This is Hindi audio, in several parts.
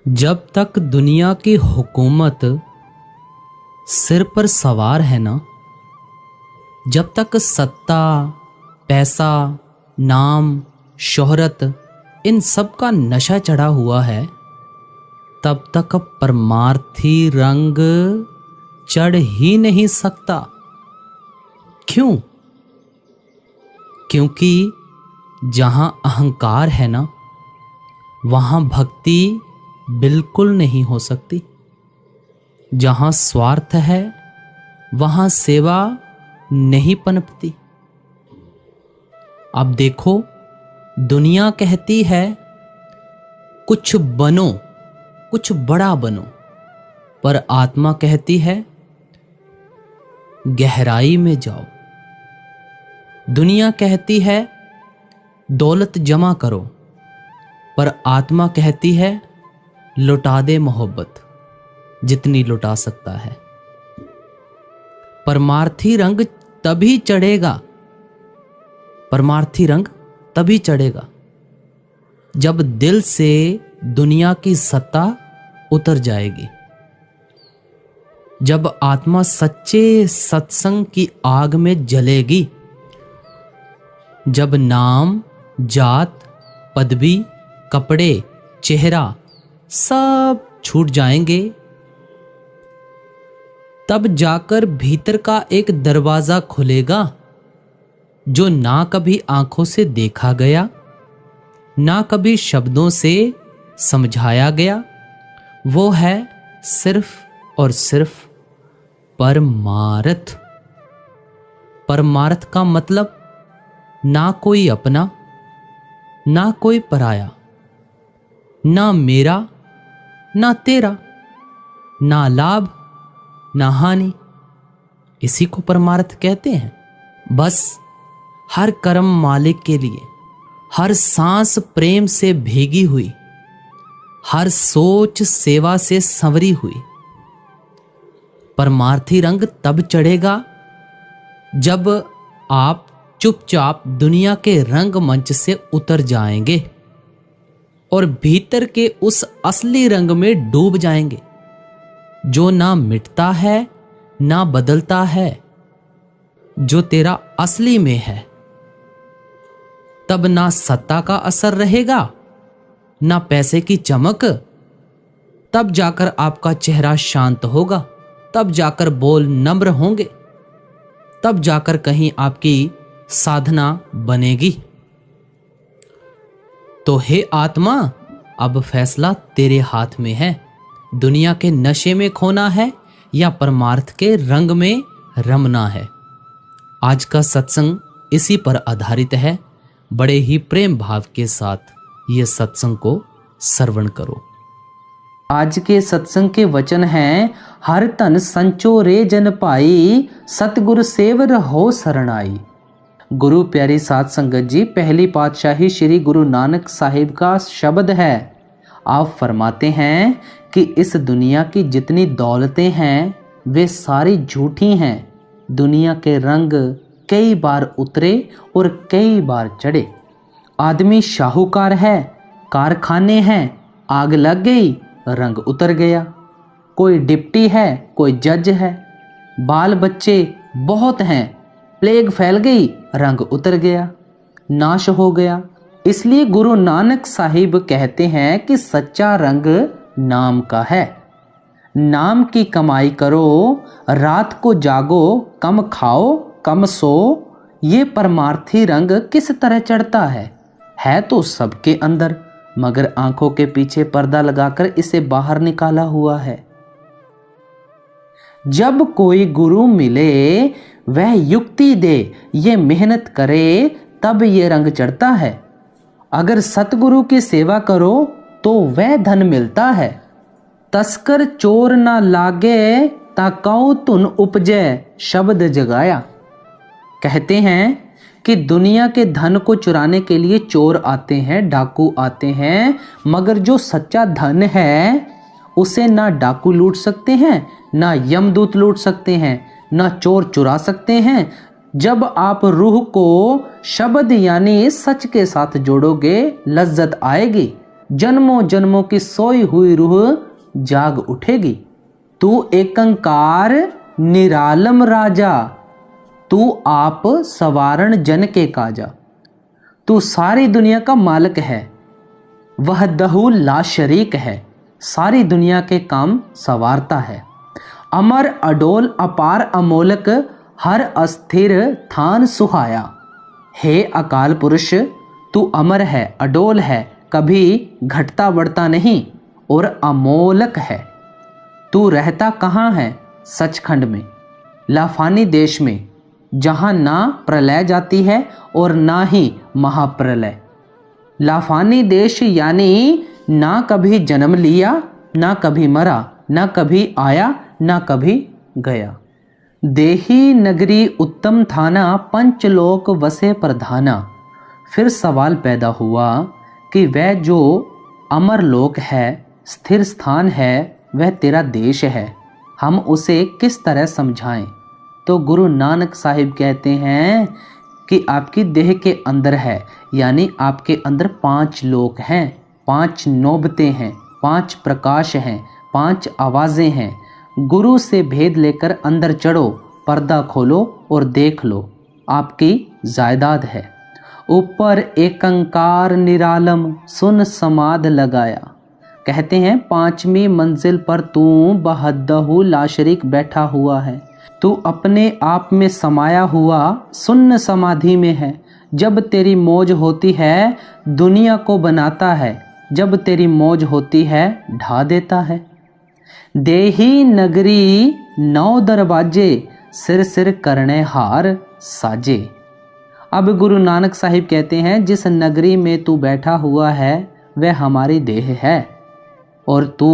जब तक दुनिया की हुकूमत सिर पर सवार है ना, जब तक सत्ता, पैसा, नाम, शोहरत इन सब का नशा चढ़ा हुआ है, तब तक परमार्थी रंग चढ़ ही नहीं सकता। क्यों? क्योंकि जहां अहंकार है ना, वहां भक्ति बिल्कुल नहीं हो सकती। जहां स्वार्थ है वहां सेवा नहीं पनपती। अब देखो, दुनिया कहती है कुछ बनो, कुछ बड़ा बनो, पर आत्मा कहती है गहराई में जाओ। दुनिया कहती है दौलत जमा करो, पर आत्मा कहती है लुटा दे मोहब्बत जितनी लुटा सकता है। परमार्थी रंग तभी चढ़ेगा, परमार्थी रंग तभी चढ़ेगा जब दिल से दुनिया की सत्ता उतर जाएगी, जब आत्मा सच्चे सत्संग की आग में जलेगी, जब नाम, जात, पदवी, कपड़े, चेहरा सब छूट जाएंगे, तब जाकर भीतर का एक दरवाजा खुलेगा जो ना कभी आंखों से देखा गया, ना कभी शब्दों से समझाया गया। वो है सिर्फ और सिर्फ परमार्थ। परमार्थ का मतलब ना कोई अपना, ना कोई पराया, ना मेरा, ना तेरा, ना लाभ, ना हानि। इसी को परमार्थ कहते हैं। बस हर कर्म मालिक के लिए, हर सांस प्रेम से भीगी हुई, हर सोच सेवा से संवरी हुई। परमार्थी रंग तब चढ़ेगा जब आप चुपचाप दुनिया के रंग मंच से उतर जाएंगे और भीतर के उस असली रंग में डूब जाएंगे जो ना मिटता है ना बदलता है, जो तेरा असली में है। तब ना सत्ता का असर रहेगा, ना पैसे की चमक। तब जाकर आपका चेहरा शांत होगा, तब जाकर बोल नम्र होंगे, तब जाकर कहीं आपकी साधना बनेगी। तो हे आत्मा, अब फैसला तेरे हाथ में है। दुनिया के नशे में खोना है या परमार्थ के रंग में रमना है। आज का सत्संग इसी पर आधारित है। बड़े ही प्रेम भाव के साथ ये सत्संग को श्रवण करो। आज के सत्संग के वचन हैं, हर तन संचो रे जन पाई, सतगुरु सेवर हो शरणाई। गुरु प्यारी साध संगत जी, पहली पातशाही श्री गुरु नानक साहिब का शब्द है। आप फरमाते हैं कि इस दुनिया की जितनी दौलतें हैं वे सारी झूठी हैं। दुनिया के रंग कई बार उतरे और कई बार चढ़े। आदमी शाहूकार है, कारखाने हैं, आग लग गई, रंग उतर गया। कोई डिप्टी है, कोई जज है, बाल बच्चे बहुत हैं, प्लेग फैल गई, रंग उतर गया, नाश हो गया। इसलिए गुरु नानक साहिब कहते हैं कि सच्चा रंग नाम का है। नाम की कमाई करो, रात को जागो, कम खाओ, कम सो। ये परमार्थी रंग किस तरह चढ़ता है तो सबके अंदर, मगर आंखों के पीछे पर्दा लगाकर इसे बाहर निकाला हुआ है। जब कोई गुरु मिले वह युक्ति दे, ये मेहनत करे, तब ये रंग चढ़ता है। अगर सतगुरु की सेवा करो तो वह धन मिलता है। तस्कर चोर ना लागे, ताकौ धुन उपजे, शब्द जगाया। कहते हैं कि दुनिया के धन को चुराने के लिए चोर आते हैं, डाकू आते हैं, मगर जो सच्चा धन है उसे ना डाकू लूट सकते हैं, ना यमदूत लूट सकते हैं, ना चोर चुरा सकते हैं। जब आप रूह को शब्द यानी सच के साथ जोड़ोगे, लज्जत आएगी। जन्मों जन्मों की सोई हुई रूह जाग उठेगी। तू एकंकार निरालम राजा, तू आप सवारण जन के काजा। तू सारी दुनिया का मालिक है, वह दहु ला शरीक है, सारी दुनिया के काम संवारता है। अमर अडोल अपार अमोलक, हर अस्थिर थान सुहाया। हे अकाल पुरुष, तू अमर है, अडोल है, कभी घटता बढ़ता नहीं और अमोलक है। तू रहता कहाँ है? सचखंड में, लाफानी देश में, जहाँ ना प्रलय जाती है और ना ही महाप्रलय। लाफानी देश यानी ना कभी जन्म लिया, ना कभी मरा, ना कभी आया, ना कभी गया। देही नगरी उत्तम थाना, पंचलोक वसे प्रधाना। फिर सवाल पैदा हुआ कि वह जो अमर लोक है, स्थिर स्थान है, वह तेरा देश है, हम उसे किस तरह समझाएं? तो गुरु नानक साहिब कहते हैं कि आपकी देह के अंदर है, यानी आपके अंदर 5 लोक हैं, 5 नौबतें हैं, 5 प्रकाश हैं, 5 आवाज़ें हैं। गुरु से भेद लेकर अंदर चढ़ो, पर्दा खोलो और देख लो, आपकी जायदाद है। ऊपर एकंकार निरालम, सुन समाध लगाया। कहते हैं 5वीं मंजिल पर तू बहद्दहु लाशरीक बैठा हुआ है। तू अपने आप में समाया हुआ सुन्न समाधि में है। जब तेरी मौज होती है दुनिया को बनाता है, जब तेरी मौज होती है ढा देता है। देही नगरी 9 दरवाजे, सिर सिर करने हार साजे। अब गुरु नानक साहिब कहते हैं जिस नगरी में तू बैठा हुआ है वह हमारी देह है और तू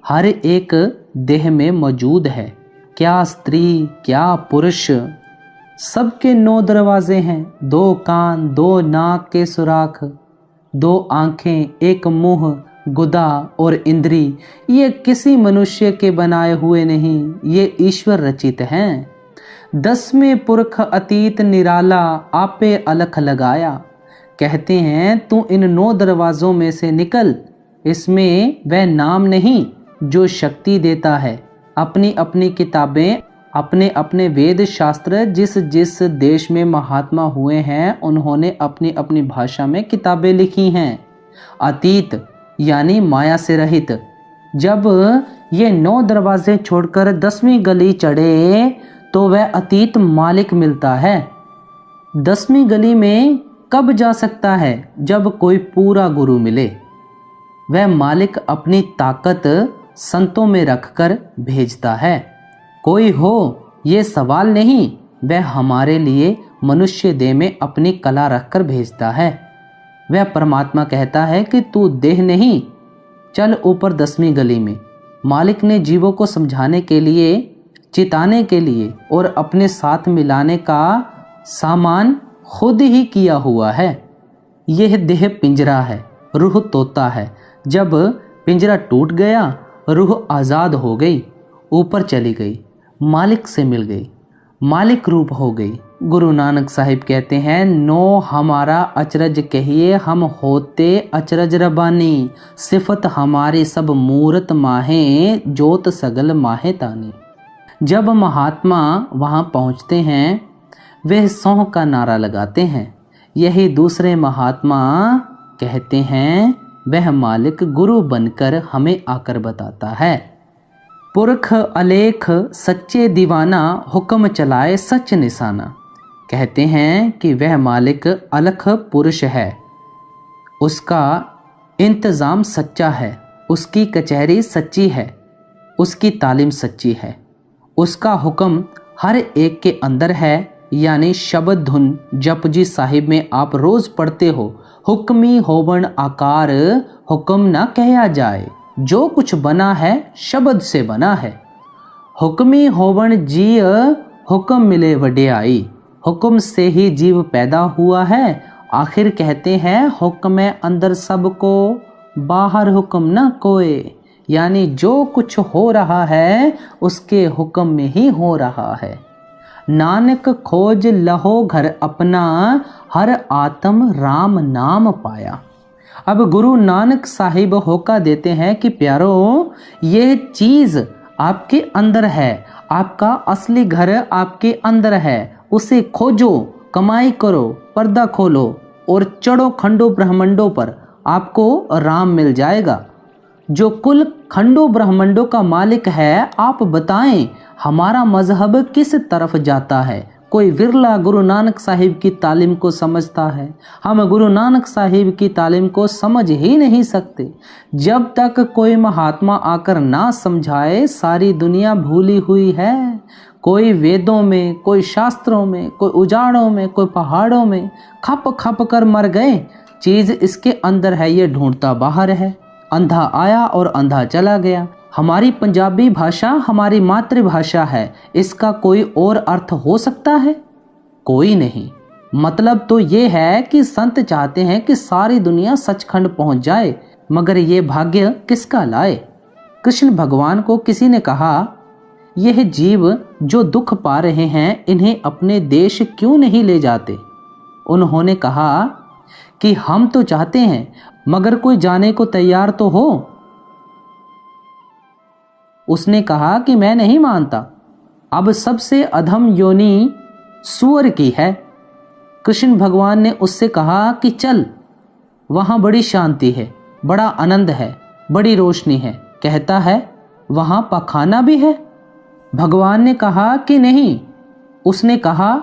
हर एक देह में मौजूद है। क्या स्त्री क्या पुरुष, सबके 9 दरवाजे हैं। 2 कान, 2 नाक के सुराख, 2 आँखें, 1 मुंह, गुदा और इंद्री। ये किसी मनुष्य के बनाए हुए नहीं, ये ईश्वर रचित हैं। 10वें पुरख अतीत निराला, आपे अलख लगाया। कहते हैं तू इन 9 दरवाज़ों में से निकल, इसमें वह नाम नहीं जो शक्ति देता है। अपनी अपनी किताबें, अपने अपने वेद शास्त्र, जिस जिस देश में महात्मा हुए हैं उन्होंने अपनी अपनी भाषा में किताबें लिखी हैं। अतीत यानी माया से रहित। जब ये 9 दरवाजे छोड़कर 10वीं गली चढ़े तो वह अतीत मालिक मिलता है। 10वीं गली में कब जा सकता है? जब कोई पूरा गुरु मिले। वह मालिक अपनी ताकत संतों में रखकर भेजता है। कोई हो ये सवाल नहीं, वह हमारे लिए मनुष्य देह में अपनी कला रखकर भेजता है। वह परमात्मा कहता है कि तू देह नहीं, चल ऊपर 10वीं गली में। मालिक ने जीवों को समझाने के लिए, चिताने के लिए और अपने साथ मिलाने का सामान खुद ही किया हुआ है। यह देह पिंजरा है, रूह तोता है। जब पिंजरा टूट गया रूह आज़ाद हो गई, ऊपर चली गई, मालिक से मिल गई, मालिक रूप हो गई। गुरु नानक साहिब कहते हैं 9 हमारा अचरज कहिए, हम होते अचरज रबानी। सिफत हमारी सब मूरत माहे, जोत सगल माहे तानी। जब महात्मा वहाँ पहुँचते हैं वे सौं का नारा लगाते हैं। यही दूसरे महात्मा कहते हैं वह मालिक गुरु बनकर हमें आकर बताता है। पुरख अलेख सच्चे दीवाना, हुक्म चलाए सच निशाना। कहते हैं कि वह मालिक अलख पुरुष है, उसका इंतज़ाम सच्चा है, उसकी कचहरी सच्ची है, उसकी तालीम सच्ची है, उसका हुक्म हर एक के अंदर है। यानी शब्द धुन जपजी साहिब में आप रोज़ पढ़ते हो, हुक्मी होवन आकार हुक्म ना कहया जाए। जो कुछ बना है शब्द से बना है। हुक्मी होवन जी हुक्म मिले वड्याई। हुक्म से ही जीव पैदा हुआ है। आखिर कहते हैं हुक्म अंदर सबको, बाहर हुक्म ना कोई। यानी जो कुछ हो रहा है उसके हुक्म में ही हो रहा है। नानक खोज लहो घर अपना, हर आत्म राम नाम पाया। अब गुरु नानक साहिब होका देते हैं कि प्यारो, ये चीज़ आपके अंदर है, आपका असली घर आपके अंदर है, उसे खोजो, कमाई करो, पर्दा खोलो और चढ़ो खंडों ब्रह्मांडों पर, आपको राम मिल जाएगा। जो कुल खंडों ब्रह्मांडों का मालिक है, आप बताएं हमारा मजहब किस तरफ जाता है। कोई विरला गुरु नानक साहिब की तालीम को समझता है। हम गुरु नानक साहिब की तालीम को समझ ही नहीं सकते। जब तक कोई महात्मा आकर ना समझाए, सारी दुनिया भूली हुई है। कोई वेदों में, कोई शास्त्रों में, कोई उजाड़ों में, कोई पहाड़ों में खप खप कर मर गए। चीज़ इसके अंदर है, ये ढूंढता बाहर है। अंधा आया और अंधा चला गया। हमारी पंजाबी भाषा हमारी मातृभाषा है, इसका कोई और अर्थ हो सकता है? कोई नहीं। मतलब तो ये है कि संत चाहते हैं कि सारी दुनिया सचखंड पहुंच जाए, मगर ये भाग्य किसका लाए। कृष्ण भगवान को किसी ने कहा, यह जीव जो दुख पा रहे हैं, इन्हें अपने देश क्यों नहीं ले जाते। उन्होंने कहा कि हम तो चाहते हैं, मगर कोई जाने को तैयार तो हो। उसने कहा कि मैं नहीं मानता। अब सबसे अधम योनि सूअर की है। कृष्ण भगवान ने उससे कहा कि चल, वहाँ बड़ी शांति है, बड़ा आनंद है, बड़ी रोशनी है। कहता है वहाँ पखाना भी है। भगवान ने कहा कि नहीं। उसने कहा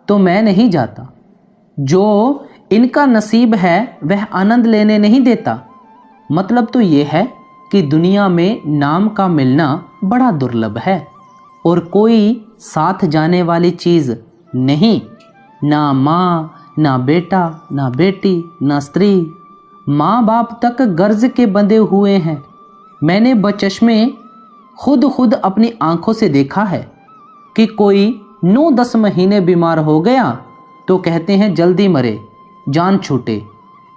तो मैं नहीं जाता। जो इनका नसीब है वह आनंद लेने नहीं देता। मतलब तो ये है कि दुनिया में नाम का मिलना बड़ा दुर्लभ है और कोई साथ जाने वाली चीज़ नहीं। ना माँ, ना बेटा, ना बेटी, ना स्त्री, माँ बाप तक गर्ज के बंधे हुए हैं। मैंने बचश्मे खुद अपनी आंखों से देखा है कि कोई 9-10 महीने बीमार हो गया तो कहते हैं जल्दी मरे, जान छूटे,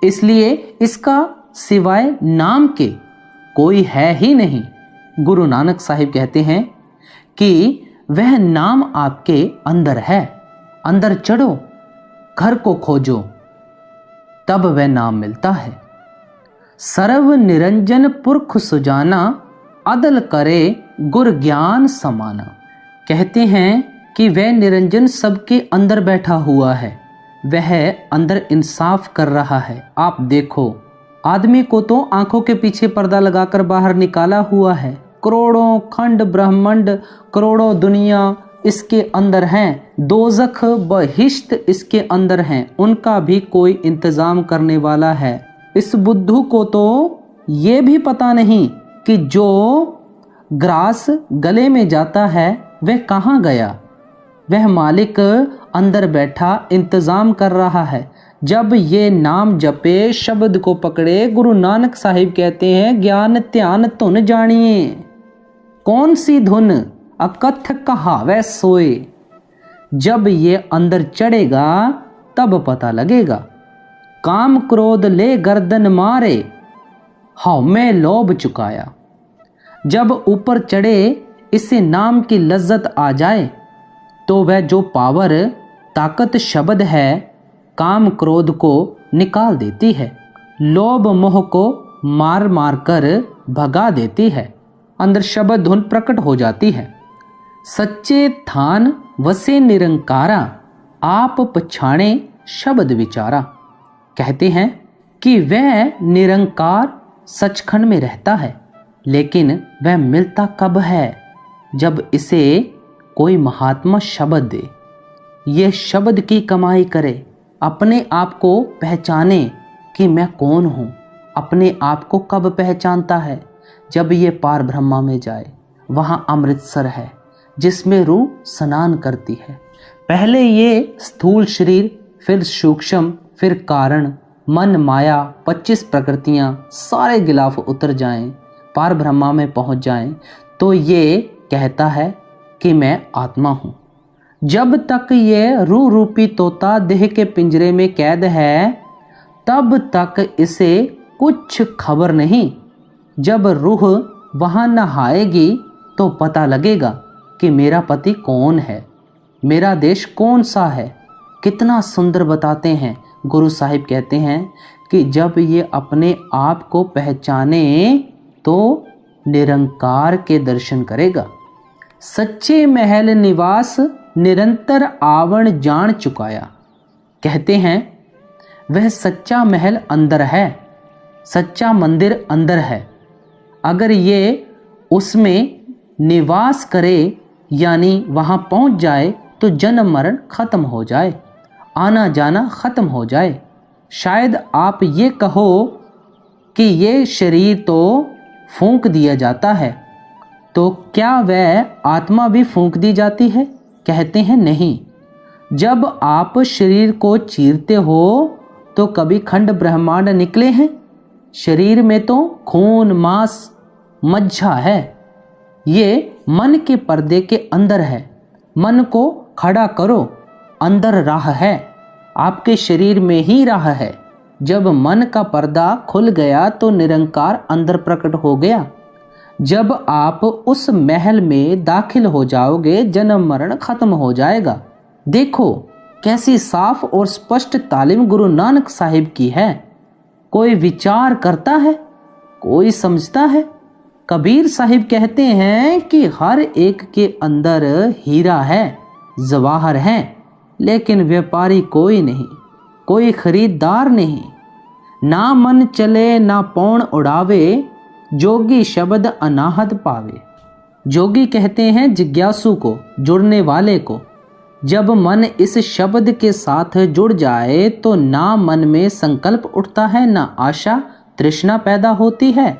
इसलिए इसका सिवाय नाम के कोई है ही नहीं। गुरु नानक साहिब कहते हैं कि वह नाम आपके अंदर है। अंदर चढ़ो, घर को खोजो, तब वह नाम मिलता है। सर्व निरंजन पुरख सुजाना, अदल करे गुर ज्ञान समाना। कहते हैं कि वह निरंजन सबके अंदर बैठा हुआ है, वह अंदर इंसाफ कर रहा है। आप देखो, आदमी को तो आंखों के पीछे पर्दा लगाकर बाहर निकाला हुआ है। करोड़ों खंड ब्रह्मांड, करोड़ों दुनिया इसके अंदर हैं। दोज़ख बहिश्त इसके अंदर हैं, उनका भी कोई इंतजाम करने वाला है। इस बुद्धू को तो ये भी पता नहीं कि जो ग्रास गले में जाता है वह कहाँ गया। वह मालिक अंदर बैठा इंतजाम कर रहा है। जब ये नाम जपे, शब्द को पकड़े, गुरु नानक साहिब कहते हैं ज्ञान ध्यान धुन जानिए। कौन सी धुन? अकथ कहावै सोए। जब ये अंदर चढ़ेगा तब पता लगेगा। काम क्रोध ले गर्दन मारे, हाँ मैं लोभ चुकाया। जब ऊपर चढ़े, इसे नाम की लज्जत आ जाए तो वह जो पावर ताकत शब्द है, काम क्रोध को निकाल देती है, लोभ मोह को मार मार कर भगा देती है। अंदर शब्द धुन प्रकट हो जाती है। सच्चे थान वसे निरंकारा, आप पछाणे शब्द विचारा। कहते हैं कि वह निरंकार सचखंड में रहता है, लेकिन वह मिलता कब है? जब इसे कोई महात्मा शब्द दे, ये शब्द की कमाई करे, अपने आप को पहचाने कि मैं कौन हूँ। अपने आप को कब पहचानता है? जब ये पार ब्रह्मा में जाए। वहाँ अमृतसर है जिसमें रूह स्नान करती है। पहले ये स्थूल शरीर, फिर सूक्ष्म, फिर कारण, मन, माया, 25 प्रकृतियाँ सारे गिलाफ उतर जाएं, पार ब्रह्मा में पहुँच जाएं, तो ये कहता है कि मैं आत्मा हूँ। जब तक ये रूह रूपी तोता देह के पिंजरे में कैद है, तब तक इसे कुछ खबर नहीं। जब रूह वहाँ नहाएगी तो पता लगेगा कि मेरा पति कौन है, मेरा देश कौन सा है। कितना सुंदर बताते हैं गुरु साहिब। कहते हैं कि जब ये अपने आप को पहचाने तो निरंकार के दर्शन करेगा। सच्चे महल निवास निरंतर आवण जान चुकाया। कहते हैं वह सच्चा महल अंदर है, सच्चा मंदिर अंदर है। अगर ये उसमें निवास करे यानी वहाँ पहुँच जाए तो जन्म मरण खत्म हो जाए, आना जाना खत्म हो जाए। शायद आप ये कहो कि ये शरीर तो फूंक दिया जाता है, तो क्या वह आत्मा भी फूंक दी जाती है? कहते हैं नहीं। जब आप शरीर को चीरते हो तो कभी खंड ब्रह्मांड निकले हैं? शरीर में तो खून मांस मज्जा है। ये मन के पर्दे के अंदर है। मन को खड़ा करो, अंदर राह है, आपके शरीर में ही राह है। जब मन का पर्दा खुल गया तो निरंकार अंदर प्रकट हो गया। जब आप उस महल में दाखिल हो जाओगे जन्म मरण खत्म हो जाएगा। देखो कैसी साफ और स्पष्ट तालीम गुरु नानक साहिब की है। कोई विचार करता है, कोई समझता है। कबीर साहिब कहते हैं कि हर एक के अंदर हीरा है, जवाहर है, लेकिन व्यापारी कोई नहीं, कोई खरीदार नहीं। ना मन चले ना पौण उड़ावे, जोगी शब्द अनाहत पावे। जोगी कहते हैं जिज्ञासु को, जुड़ने वाले को। जब मन इस शब्द के साथ जुड़ जाए तो ना मन में संकल्प उठता है, ना आशा तृष्णा पैदा होती है।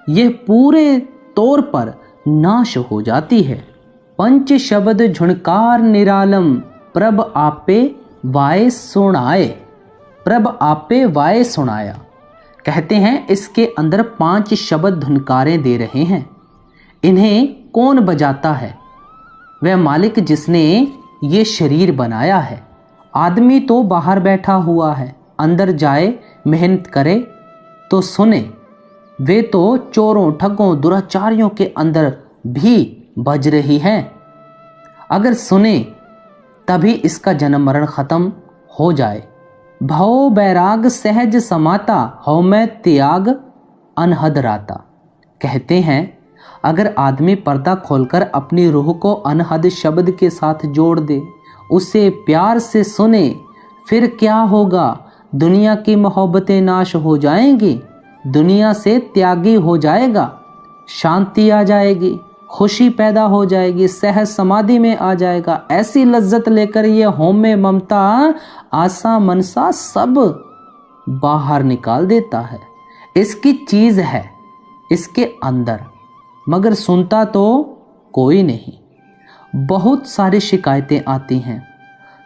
यह पूरे तौर पर नाश हो जाती है। पंच शब्द झुणकार निरालम, प्रभ आपे वाय सुनाए। प्रभ आपे वाय सुनाया। कहते हैं इसके अंदर 5 शब्द धुनकारें दे रहे हैं। इन्हें कौन बजाता है? वह मालिक जिसने ये शरीर बनाया है। आदमी तो बाहर बैठा हुआ है, अंदर जाए मेहनत करे तो सुने। वे तो चोरों ठगों दुराचारियों के अंदर भी बज रही हैं। अगर सुने तभी इसका जन्म मरण खत्म हो जाए। भव बैराग सहज समाता, हौ मैं त्याग अनहद राता। कहते हैं अगर आदमी पर्दा खोलकर अपनी रूह को अनहद शब्द के साथ जोड़ दे, उसे प्यार से सुने, फिर क्या होगा? दुनिया की मोहब्बतें नाश हो जाएंगी, दुनिया से त्यागी हो जाएगा, शांति आ जाएगी, खुशी पैदा हो जाएगी, सहज समाधि में आ जाएगा। ऐसी लज्जत लेकर ये होमे ममता आशा मनसा सब बाहर निकाल देता है। इसकी चीज है इसके अंदर, मगर सुनता तो कोई नहीं। बहुत सारी शिकायतें आती हैं।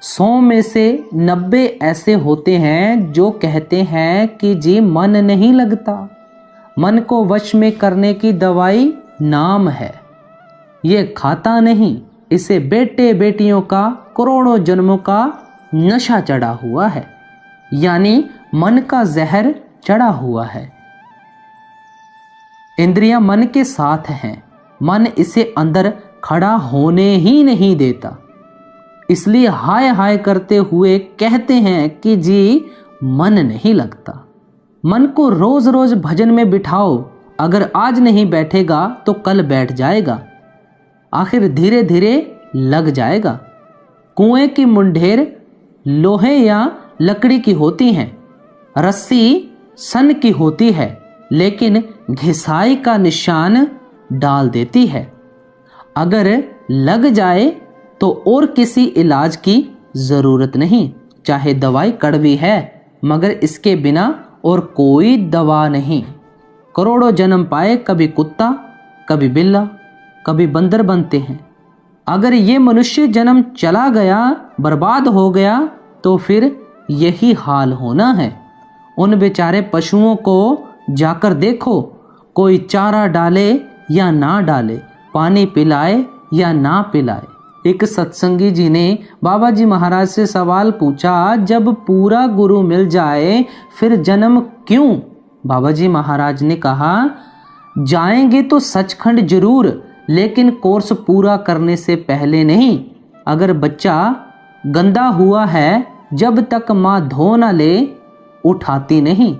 100 में से 90 ऐसे होते हैं जो कहते हैं कि जी मन नहीं लगता। मन को वश में करने की दवाई नाम है। ये खाता नहीं, इसे बेटे बेटियों का करोड़ों जन्मों का नशा चढ़ा हुआ है, यानी मन का जहर चढ़ा हुआ है। इंद्रियां मन के साथ हैं, मन इसे अंदर खड़ा होने ही नहीं देता। इसलिए हाय हाय करते हुए कहते हैं कि जी मन नहीं लगता। मन को रोज रोज भजन में बिठाओ, अगर आज नहीं बैठेगा तो कल बैठ जाएगा, आखिर धीरे धीरे लग जाएगा। कुएं की मुंढेर लोहे या लकड़ी की होती हैं, रस्सी सन की होती है, लेकिन घिसाई का निशान डाल देती है। अगर लग जाए तो और किसी इलाज की जरूरत नहीं। चाहे दवाई कड़वी है, मगर इसके बिना और कोई दवा नहीं। करोड़ों जन्म पाए, कभी कुत्ता कभी बिल्ला कभी बंदर बनते हैं। अगर ये मनुष्य जन्म चला गया, बर्बाद हो गया, तो फिर यही हाल होना है। उन बेचारे पशुओं को जाकर देखो, कोई चारा डाले या ना डाले, पानी पिलाए या ना पिलाए। एक सत्संगी जी ने बाबा जी महाराज से सवाल पूछा, जब पूरा गुरु मिल जाए फिर जन्म क्यों? बाबा जी महाराज ने कहा, जाएंगे तो सचखंड जरूर, लेकिन कोर्स पूरा करने से पहले नहीं। अगर बच्चा गंदा हुआ है, जब तक माँ धो ना ले उठाती नहीं।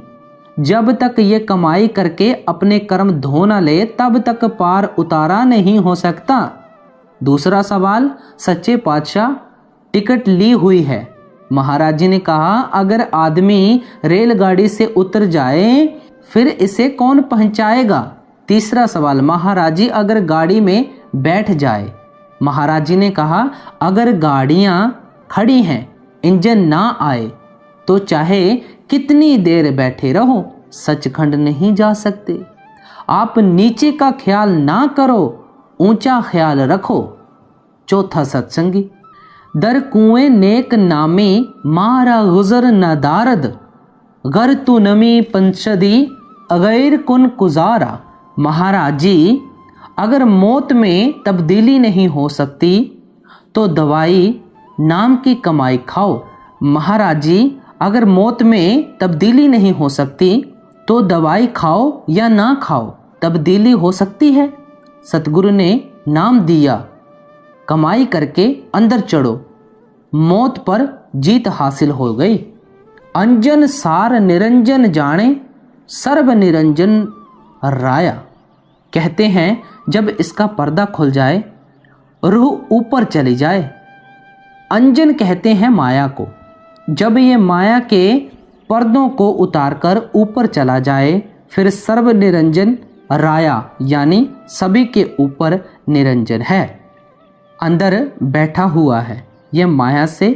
जब तक ये कमाई करके अपने कर्म धो न ले तब तक पार उतारा नहीं हो सकता। दूसरा सवाल, सच्चे पातशाह टिकट ली हुई है। महाराज जी ने कहा, अगर आदमी रेलगाड़ी से उतर जाए फिर इसे कौन पहुंचाएगा। तीसरा सवाल, महाराज जी अगर गाड़ी में बैठ जाए। महाराज जी ने कहा, अगर गाड़ियां खड़ी हैं, इंजन ना आए तो चाहे कितनी देर बैठे रहो, सचखंड नहीं जा सकते। आप नीचे का ख्याल ना करो, ऊंचा ख्याल रखो। चौथा सत्संगी, दर कुएं नेक नामे मारा गुजर न दारद, गर तू नमी पंचदी अगैर कुन गुजारा। महाराज जी अगर मौत में तब्दीली नहीं हो सकती तो दवाई नाम की कमाई खाओ। महाराज जी अगर मौत में तब्दीली नहीं हो सकती तो दवाई खाओ या ना खाओ, तब्दीली हो सकती है। सतगुरु ने नाम दिया, कमाई करके अंदर चढ़ो, मौत पर जीत हासिल हो गई। अंजन सार निरंजन जाने, सर्व निरंजन राया। कहते हैं जब इसका पर्दा खुल जाए, रूह ऊपर चली जाए। अंजन कहते हैं माया को। जब ये माया के पर्दों को उतारकर ऊपर चला जाए फिर सर्व निरंजन राया यानी सभी के ऊपर निरंजन है, अंदर बैठा हुआ है। यह माया से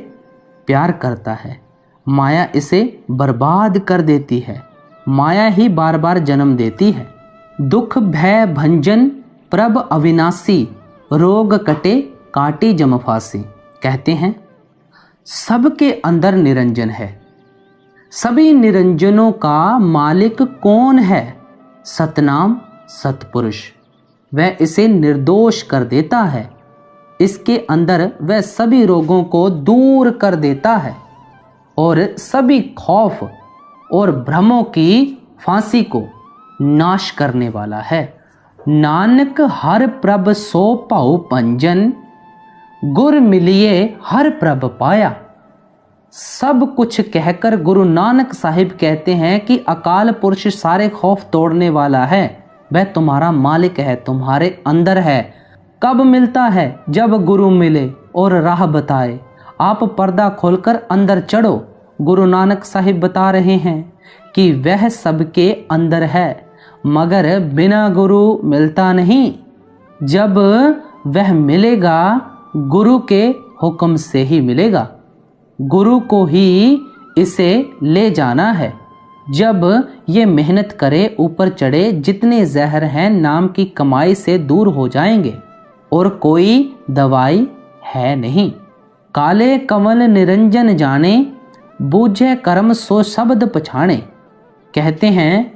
प्यार करता है, माया इसे बर्बाद कर देती है, माया ही बार बार जन्म देती है। दुख भय भंजन प्रभ अविनाशी, रोग कटे काटी जम फांसी। कहते हैं सबके अंदर निरंजन है। सभी निरंजनों का मालिक कौन है? सतनाम सतपुरुष। वह इसे निर्दोष कर देता है, इसके अंदर वह सभी रोगों को दूर कर देता है और सभी खौफ और भ्रमों की फांसी को नाश करने वाला है। नानक हर प्रभ सो पाऊ पंजन, गुर मिलिए हर प्रभ पाया। सब कुछ कहकर गुरु नानक साहिब कहते हैं कि अकाल पुरुष सारे खौफ तोड़ने वाला है, वह तुम्हारा मालिक है, तुम्हारे अंदर है। कब मिलता है? जब गुरु मिले और राह बताए। आप पर्दा खोलकर अंदर चढ़ो। गुरु नानक साहिब बता रहे हैं कि वह सबके अंदर है मगर बिना गुरु मिलता नहीं। जब वह मिलेगा गुरु के हुक्म से ही मिलेगा, गुरु को ही इसे ले जाना है। जब ये मेहनत करे, ऊपर चढ़े, जितने जहर हैं नाम की कमाई से दूर हो जाएंगे और कोई दवाई है नहीं। काले कमल निरंजन जाने, बूझे कर्म सो शब्द पछाणे। कहते हैं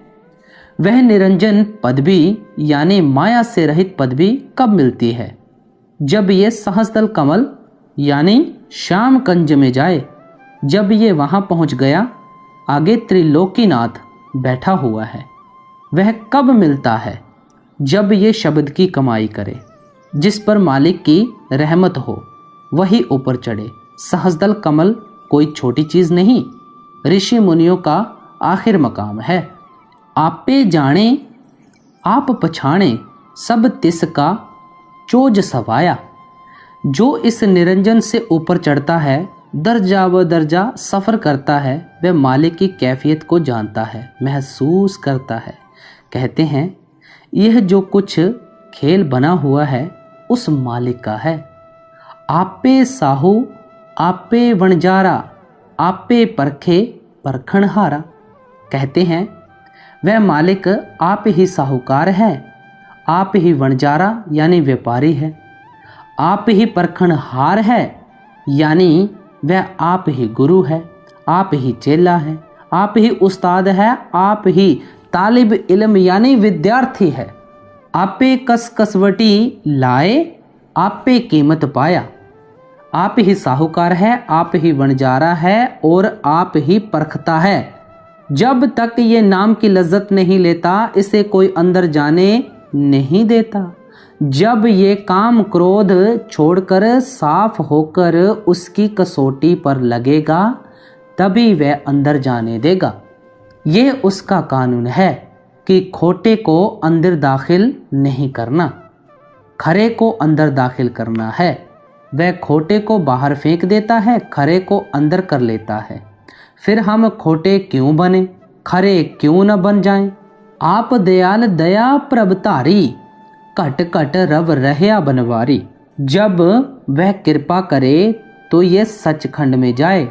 वह निरंजन पदवी यानी माया से रहित पदवी कब मिलती है? जब ये सहस्त्रदल कमल यानी श्याम कंज में जाए। जब ये वहां पहुंच गया, आगे त्रिलोकीनाथ बैठा हुआ है। वह कब मिलता है? जब ये शब्द की कमाई करे। जिस पर मालिक की रहमत हो वही ऊपर चढ़े। सहस्त्रदल कमल कोई छोटी चीज नहीं, ऋषि मुनियों का आखिर मकाम है। आपे जाने आप पछाणे, सब तिस का चोज सवाया। जो इस निरंजन से ऊपर चढ़ता है, दर्जा व दर्जा सफ़र करता है, वह मालिक की कैफियत को जानता है, महसूस करता है। कहते हैं यह जो कुछ खेल बना हुआ है उस मालिक का है। आपे साहू आपे वणजारा, आपे परखे परखणहारा। कहते हैं वह मालिक आप ही साहूकार है, आप ही वणजारा यानी व्यापारी है, आप ही परखणहार है यानी वह आप ही गुरु है, आप ही चेला है, आप ही उस्ताद है, आप ही तालिब इल्म यानी विद्यार्थी है। आपे कस कसवटी लाए, आपे कीमत पाया। आप ही साहूकार है, आप ही वणजारा है और आप ही परखता है। जब तक ये नाम की लज्जत नहीं लेता, इसे कोई अंदर जाने नहीं देता। जब ये काम क्रोध छोड़कर साफ होकर उसकी कसौटी पर लगेगा, तभी वह अंदर जाने देगा। ये उसका कानून है कि खोटे को अंदर दाखिल नहीं करना, खरे को अंदर दाखिल करना है। वह खोटे को बाहर फेंक देता है, खरे को अंदर कर लेता है। फिर हम खोटे क्यों बने, खरे क्यों न बन जाएं? आप दयाल दया प्रभतारी, घट घट रव रहया बनवारी। जब वह कृपा करे तो ये सचखंड में जाए,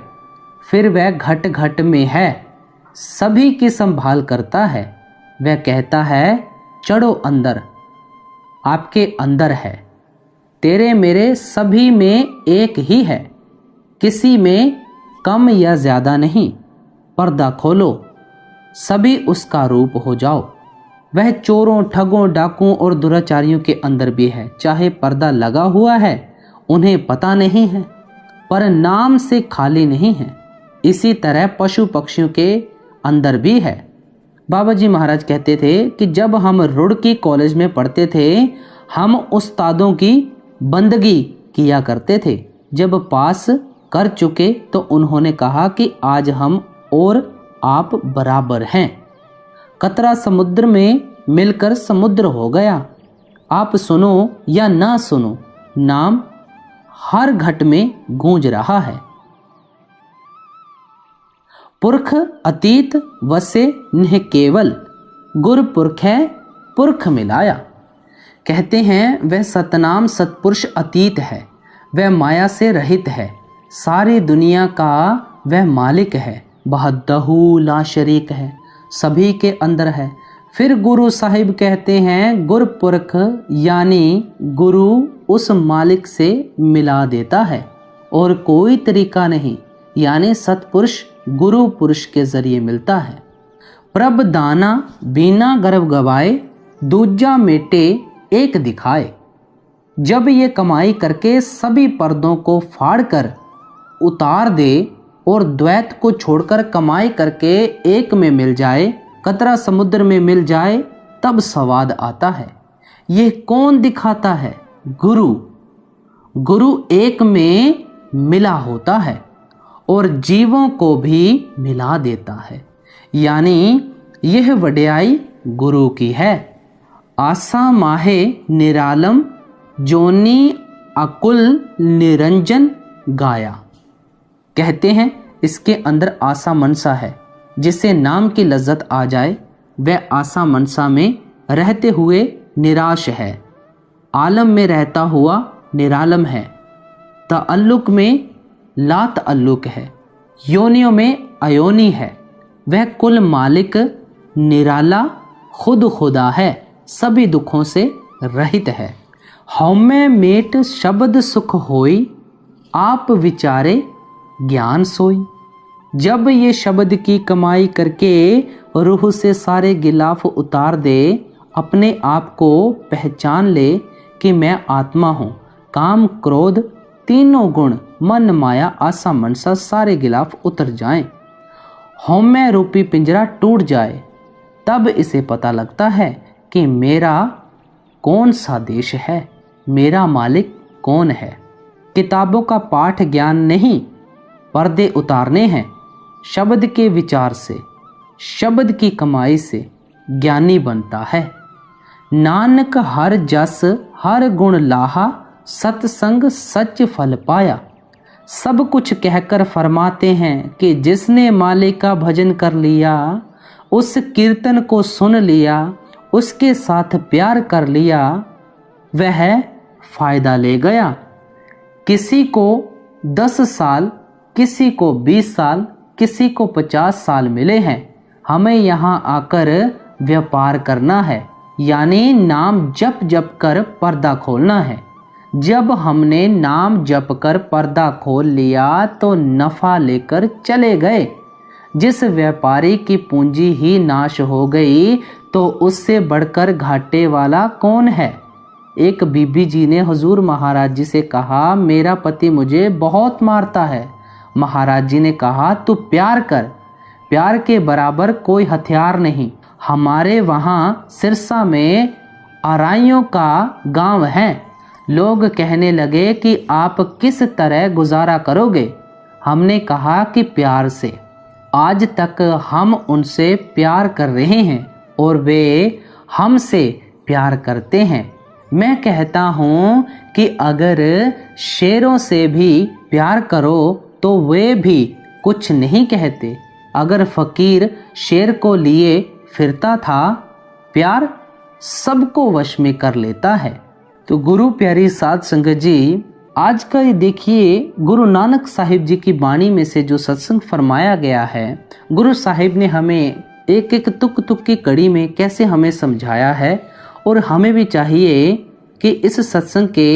फिर वह घट घट में है, सभी की संभाल करता है। वह कहता है चढ़ो अंदर, आपके अंदर है, तेरे मेरे सभी में एक ही है, किसी में कम या ज्यादा नहीं। पर्दा खोलो, सभी उसका रूप हो जाओ। वह चोरों, ठगों, डाकुओं और दुराचारियों के अंदर भी है। चाहे पर्दा लगा हुआ है, उन्हें पता नहीं है, पर नाम से खाली नहीं है। इसी तरह पशु पक्षियों के अंदर भी है। बाबा जी महाराज कहते थे कि जब हम रुड़की कॉलेज में पढ़ते थे, हम उस्तादों की बंदगी किया करते थे। जब पास कर चुके तो उन्होंने कहा कि आज हम और आप बराबर हैं। कतरा समुद्र में मिलकर समुद्र हो गया। आप सुनो या ना सुनो, नाम हर घट में गूंज रहा है। पुरख अतीत वसे निह केवल, गुर पुरख है पुरख मिलाया। कहते हैं वह सतनाम सतपुरुष अतीत है, वह माया से रहित है, सारी दुनिया का वह मालिक है, बहदहू ला शरीक है, सभी के अंदर है। फिर गुरु साहिब कहते हैं गुरपुरख यानी गुरु उस मालिक से मिला देता है और कोई तरीका नहीं, यानी सतपुरुष गुरु पुरुष के जरिए मिलता है। प्रभ दाना बिना गर्भ गवाए, दूजा मेटे एक दिखाए। जब ये कमाई करके सभी पर्दों को फाड़ कर उतार दे और द्वैत को छोड़कर कमाई करके एक में मिल जाए, कतरा समुद्र में मिल जाए, तब स्वाद आता है। ये कौन दिखाता है? गुरु। गुरु एक में मिला होता है और जीवों को भी मिला देता है, यानी यह वड्याई गुरु की है। आसा माहे निरालम, जोनी अकुल निरंजन गाया। कहते हैं इसके अंदर आसा मनसा है, जिसे नाम की लज्जत आ जाए वह आसा मनसा में रहते हुए निराश है, आलम में रहता हुआ निरालम है, तअल्लुक में ला तअल्लुक है, योनियों में अयोनी है। वह कुल मालिक निराला खुद खुदा है, सभी दुखों से रहित है। हौमे मेट शब्द सुख होई, आप विचारे ज्ञान सोई। जब ये शब्द की कमाई करके रूह से सारे गिलाफ उतार दे, अपने आप को पहचान ले कि मैं आत्मा हूँ, काम क्रोध तीनों गुण मन माया आसा मनसा सारे गिलाफ उतर जाएं, हौमे रूपी पिंजरा टूट जाए, तब इसे पता लगता है कि मेरा कौन सा देश है, मेरा मालिक कौन है। किताबों का पाठ ज्ञान नहीं, पर्दे उतारने हैं। शब्द के विचार से, शब्द की कमाई से ज्ञानी बनता है। नानक हर जस हर गुण लाहा, सत्संग सच फल पाया। सब कुछ कहकर फरमाते हैं कि जिसने मालिक का भजन कर लिया, उस कीर्तन को सुन लिया, उसके साथ प्यार कर लिया, वह फायदा ले गया। किसी को 10 साल, किसी को 20 साल, किसी को 50 साल मिले हैं। हमें यहाँ आकर व्यापार करना है, यानी नाम जप जप कर पर्दा खोलना है। जब हमने नाम जप कर पर्दा खोल लिया तो नफा लेकर चले गए। जिस व्यापारी की पूंजी ही नाश हो गई तो उससे बढ़कर घाटे वाला कौन है। एक बीबी जी ने हुजूर महाराज जी से कहा, मेरा पति मुझे बहुत मारता है। महाराज जी ने कहा, तू प्यार कर, प्यार के बराबर कोई हथियार नहीं। हमारे वहाँ सिरसा में आराइयों का गांव है। लोग कहने लगे कि आप किस तरह गुजारा करोगे। हमने कहा कि प्यार से। आज तक हम उनसे प्यार कर रहे हैं और वे हमसे प्यार करते हैं। मैं कहता हूँ कि अगर शेरों से भी प्यार करो तो वे भी कुछ नहीं कहते। अगर फकीर शेर को लिए फिरता था, प्यार सबको वश में कर लेता है। तो गुरु प्यारी साध संगत जी, आज का ये देखिए गुरु नानक साहिब जी की वाणी में से जो सत्संग फरमाया गया है, गुरु साहिब ने हमें एक एक तुक तुक की कड़ी में कैसे हमें समझाया है। और हमें भी चाहिए कि इस सत्संग के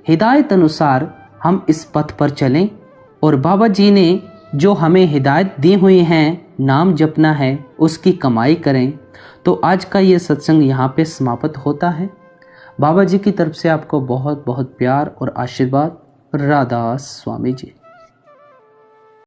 हिदायत अनुसार हम इस पथ पर चलें और बाबा जी ने जो हमें हिदायत दी हुई हैं, नाम जपना है, उसकी कमाई करें। तो आज का ये सत्संग यहाँ पे समाप्त होता है। बाबा जी की तरफ से आपको बहुत बहुत प्यार और आशीर्वाद। राधा स्वामी जी।